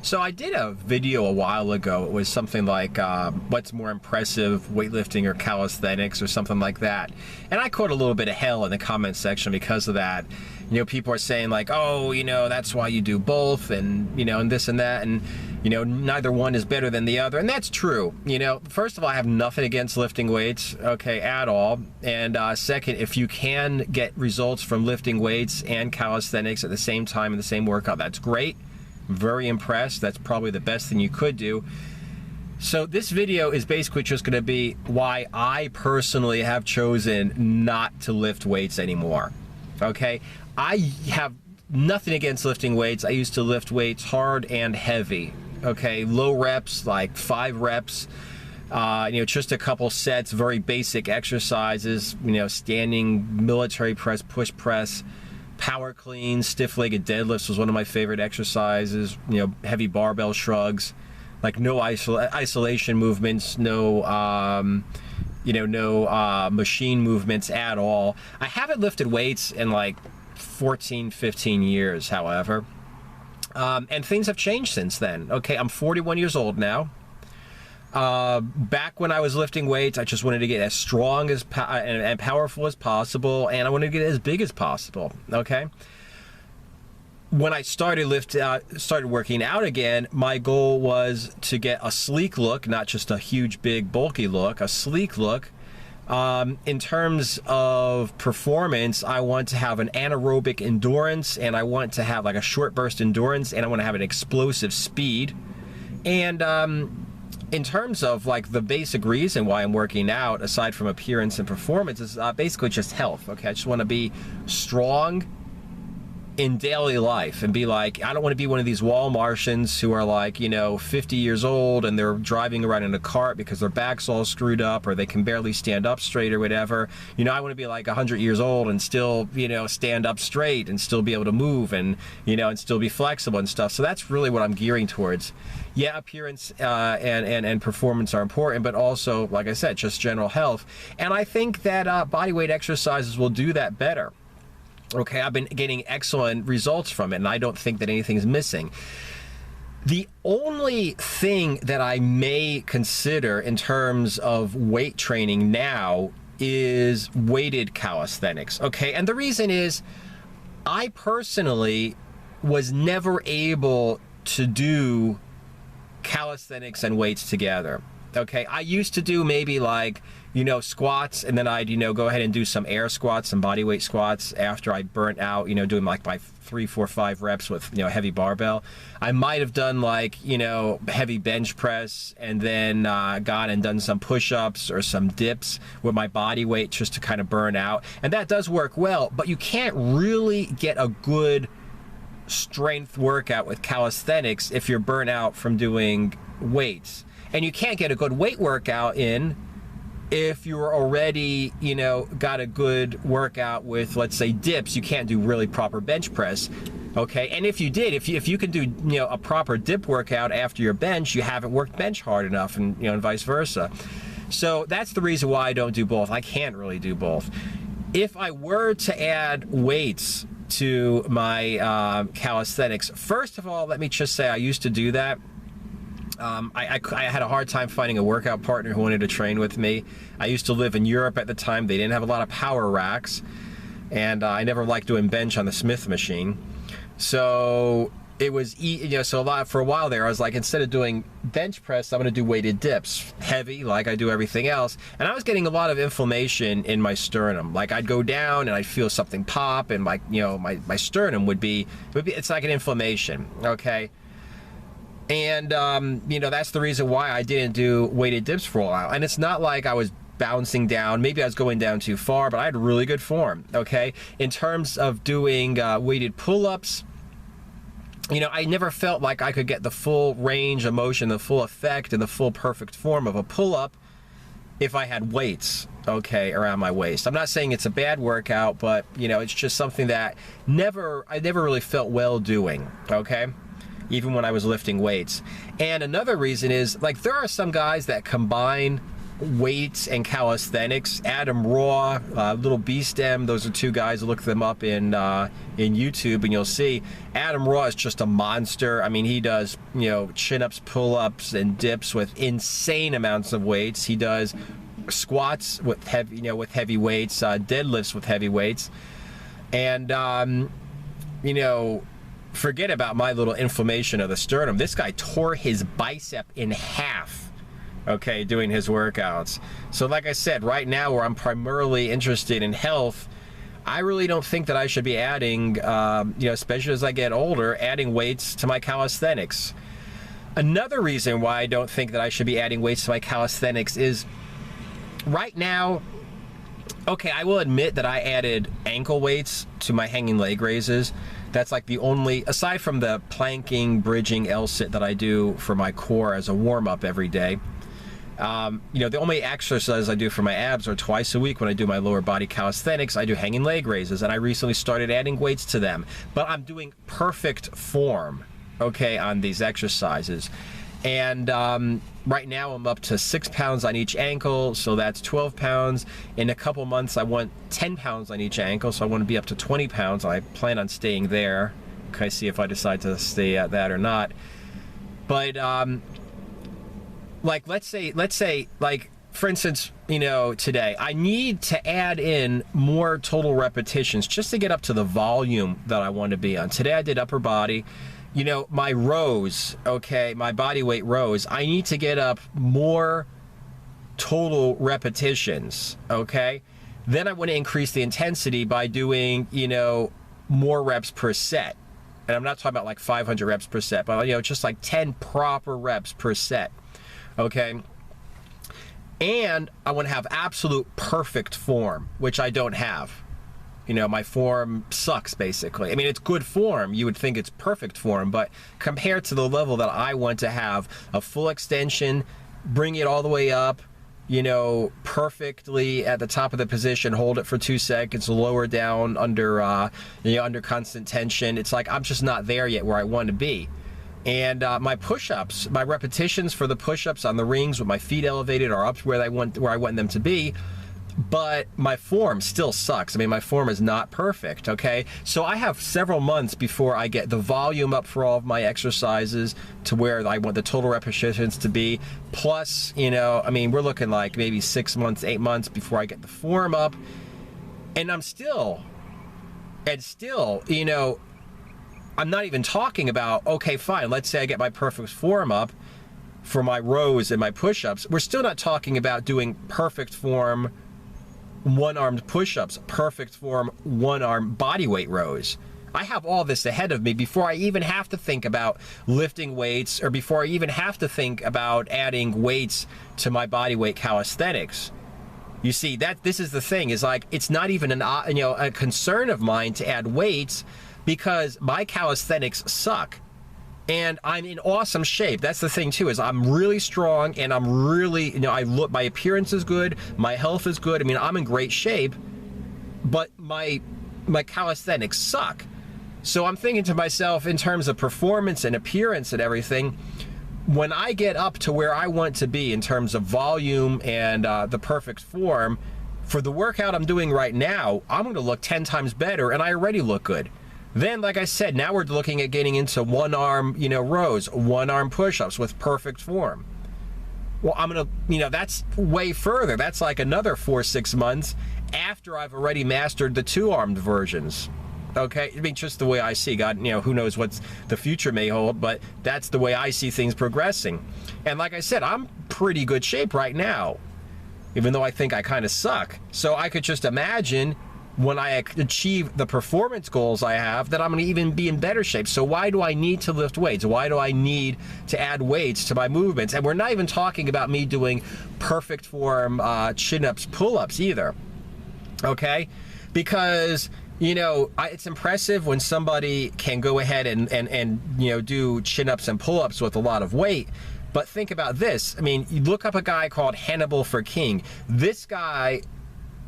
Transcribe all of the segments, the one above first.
So I did a video a while ago. It was something like, what's more impressive, weightlifting or calisthenics or something like that. And I caught a little bit of hell in the comment section because of that. You know, people are saying like, oh, you know, that's why you do both, and, you know, and this and that, and, you know, neither one is better than the other. And that's true. You know, first of all, I have nothing against lifting weights, okay, at all. And second, if you can get results from lifting weights and calisthenics at the same time in the same workout, that's great. Very impressed. That's probably the best thing you could do. So this video is basically just going to be why I personally have chosen not to lift weights anymore. Okay, I have nothing against lifting weights. I used to lift weights hard and heavy. Okay, low reps, like 5 reps, you know, just a couple sets, very basic exercises, you know, standing military press, push press, power clean, stiff-legged deadlifts was one of my favorite exercises, you know, heavy barbell shrugs, like no isolation movements, no, you know, no machine movements at all. I haven't lifted weights in like 14, 15 years, however. And things have changed since then. Okay, I'm 41 years old now. Back when I was lifting weights, I just wanted to get as strong as and powerful as possible, and I wanted to get as big as possible. Okay. When I started working out again, my goal was to get a sleek look, not just a huge, big, bulky look, a sleek look. In terms of performance, I want to have an anaerobic endurance, and I want to have like a short burst endurance, and I want to have an explosive speed. And in terms of like the basic reason why I'm working out, aside from appearance and performance, is basically just health. Okay, I just want to be strong in daily life and be like, I don't want to be one of these wall Martians who are like, you know, 50 years old and they're driving around in a cart because their back's all screwed up or they can barely stand up straight or whatever. You know, I want to be like 100 years old and still, you know, stand up straight and still be able to move and, you know, and still be flexible and stuff. So that's really what I'm gearing towards. Yeah, appearance and performance are important, but also, like I said, just general health. And I think that bodyweight exercises will do that better. Okay, I've been getting excellent results from it, and I don't think that anything's missing. The only thing that I may consider in terms of weight training now is weighted calisthenics, okay? And the reason is I personally was never able to do calisthenics and weights together. Okay, I used to do maybe like, you know, squats, and then I'd, you know, go ahead and do some air squats, some body weight squats after I burnt out, you know, doing like my 3, 4, 5 reps with, you know, heavy barbell. I might have done like, you know, heavy bench press and then gone and done some push-ups or some dips with my body weight just to kind of burn out. And that does work well, but you can't really get a good strength workout with calisthenics if you're burnt out from doing weights. And you can't get a good weight workout in if you're already, you know, got a good workout with, let's say, dips. You can't do really proper bench press, okay? And if you did, if you can do, you know, a proper dip workout after your bench, you haven't worked bench hard enough, and, you know, and vice versa. So that's the reason why I don't do both. I can't really do both. If I were to add weights to my calisthenics, first of all, let me just say I used to do that. I had a hard time finding a workout partner who wanted to train with me. I used to live in Europe at the time. They didn't have a lot of power racks, and I never liked doing bench on the Smith machine. So it was, you know, so for a while there, I was like, instead of doing bench press, I'm going to do weighted dips, heavy, like I do everything else. And I was getting a lot of inflammation in my sternum. Like I'd go down and I'd feel something pop, and my, you know, my sternum would be, it's like an inflammation, okay? And, you know, that's the reason why I didn't do weighted dips for a while. And it's not like I was bouncing down. Maybe I was going down too far, but I had really good form, okay? In terms of doing weighted pull-ups, you know, I never felt like I could get the full range of motion, the full effect, and the full perfect form of a pull-up if I had weights, okay, around my waist. I'm not saying it's a bad workout, but, you know, it's just something that I never really felt well doing, okay? Even when I was lifting weights. And another reason is, like, there are some guys that combine weights and calisthenics. Adam Raw, Little Beastem, those are two guys. Look them up in YouTube and you'll see Adam Raw is just a monster. I mean, he does, you know, chin-ups, pull-ups, and dips with insane amounts of weights. He does squats with heavy, you know, with heavy weights, deadlifts with heavy weights, and you know, forget about my little inflammation of the sternum. This guy tore his bicep in half, okay, doing his workouts. So like I said, right now where I'm primarily interested in health, I really don't think that I should be adding, you know, especially as I get older, adding weights to my calisthenics. Another reason why I don't think that I should be adding weights to my calisthenics is right now, okay, I will admit that I added ankle weights to my hanging leg raises. That's like the only, aside from the planking, bridging, L-sit that I do for my core as a warm-up every day, you know, the only exercise I do for my abs are twice a week when I do my lower body calisthenics. I do hanging leg raises, and I recently started adding weights to them. But I'm doing perfect form, okay, on these exercises. And right now I'm up to 6 pounds on each ankle, so that's 12 pounds. In a couple months I want 10 pounds on each ankle, so I want to be up to 20 pounds. I plan on staying there. Okay, see if I decide to stay at that or not. But like let's say like for instance, you know, today I need to add in more total repetitions just to get up to the volume that I want to be on. Today I did upper body. You know, my rows, okay, my body weight rows, I need to get up more total repetitions, okay? Then I want to increase the intensity by doing, you know, more reps per set. And I'm not talking about like 500 reps per set, but, you know, just like 10 proper reps per set, okay? And I want to have absolute perfect form, which I don't have. You know, my form sucks, basically. I mean, it's good form. You would think it's perfect form, but compared to the level that I want to have, a full extension, bring it all the way up, you know, perfectly at the top of the position, hold it for 2 seconds, lower down under, you know, under constant tension. It's like I'm just not there yet where I want to be. And my push-ups, my repetitions for the push-ups on the rings with my feet elevated are up to where I want them to be. But my form still sucks. I mean, my form is not perfect, okay? So I have several months before I get the volume up for all of my exercises to where I want the total repetitions to be. Plus, you know, I mean, we're looking like maybe 6 months, 8 months before I get the form up. And I'm still, you know, I'm not even talking about, okay, fine, let's say I get my perfect form up for my rows and my push-ups. We're still not talking about doing perfect form one-armed push-ups, perfect form one-arm bodyweight rows. I have all this ahead of me before I even have to think about lifting weights, or before I even have to think about adding weights to my bodyweight calisthenics. You see, that this is the thing, is like, it's not even an, you know, a concern of mine to add weights because my calisthenics suck. And I'm in awesome shape. That's the thing too, is I'm really strong and I'm really, you know, my appearance is good, my health is good. I mean, I'm in great shape, but my calisthenics suck. So I'm thinking to myself, in terms of performance and appearance and everything, when I get up to where I want to be in terms of volume and the perfect form, for the workout I'm doing right now, I'm gonna look 10 times better, and I already look good. Then, like I said, now we're looking at getting into one-arm, you know, rows, one-arm push-ups with perfect form. Well, I'm gonna, you know, that's way further. That's like another 4-6 months after I've already mastered the two-armed versions. Okay, I mean, just the way I see, God, you know, who knows what the future may hold, but that's the way I see things progressing. And like I said, I'm pretty good shape right now, even though I think I kind of suck. So I could just imagine when I achieve the performance goals I have, that I'm going to even be in better shape. So why do I need to lift weights? Why do I need to add weights to my movements? And we're not even talking about me doing perfect form chin-ups, pull-ups either, okay? Because, you know, it's impressive when somebody can go ahead and you know, do chin-ups and pull-ups with a lot of weight. But think about this. I mean, you look up a guy called Hannibal for King. This guy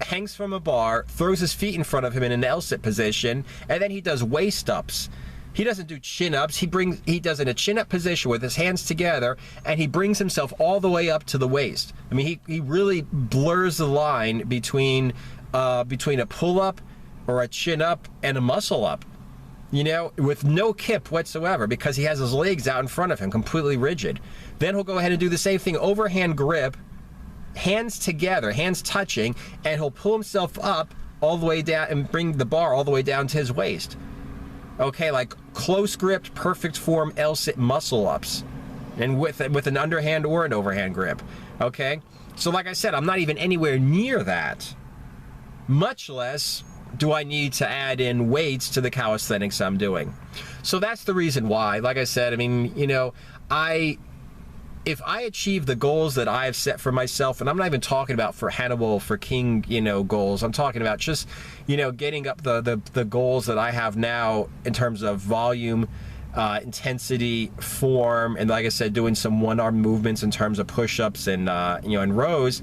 hangs from a bar, throws his feet in front of him in an L-sit position, and then he does waist ups. He doesn't do chin-ups. He does in a chin-up position with his hands together, and he brings himself all the way up to the waist. I mean, he really blurs the line between a pull-up or a chin-up and a muscle-up, you know, with no kip whatsoever, because he has his legs out in front of him, completely rigid. Then he'll go ahead and do the same thing, overhand grip, hands together, hands touching, and he'll pull himself up all the way down and bring the bar all the way down to his waist. Okay, like close gripped, perfect form L-sit muscle ups, and with an underhand or an overhand grip. Okay, so like I said, I'm not even anywhere near that. Much less do I need to add in weights to the calisthenics I'm doing. So that's the reason why. Like I said, I mean, you know, if I achieve the goals that I have set for myself, and I'm not even talking about for Hannibal, for King, you know, goals. I'm talking about just, you know, getting up the goals that I have now in terms of volume, intensity, form, and like I said, doing some one-arm movements in terms of push-ups and you know, and rows.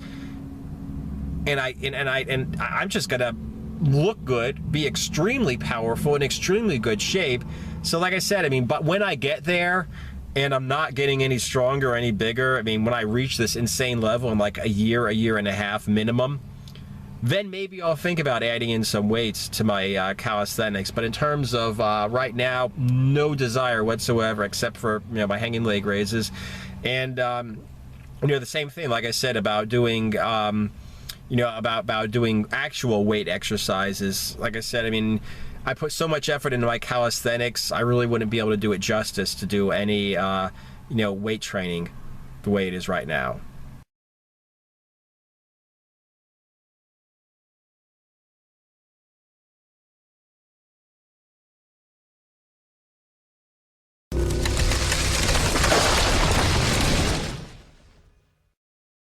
And I'm just gonna look good, be extremely powerful, in extremely good shape. So like I said, I mean, but when I get there, and I'm not getting any stronger or any bigger, I mean, when I reach this insane level in like a year and a half minimum, then maybe I'll think about adding in some weights to my calisthenics. But in terms of right now, no desire whatsoever, except for, you know, my hanging leg raises. And, you know, the same thing, like I said, about doing, you know, about doing actual weight exercises. Like I said, I mean, I put so much effort into my calisthenics, I really wouldn't be able to do it justice to do any, you know, weight training the way it is right now.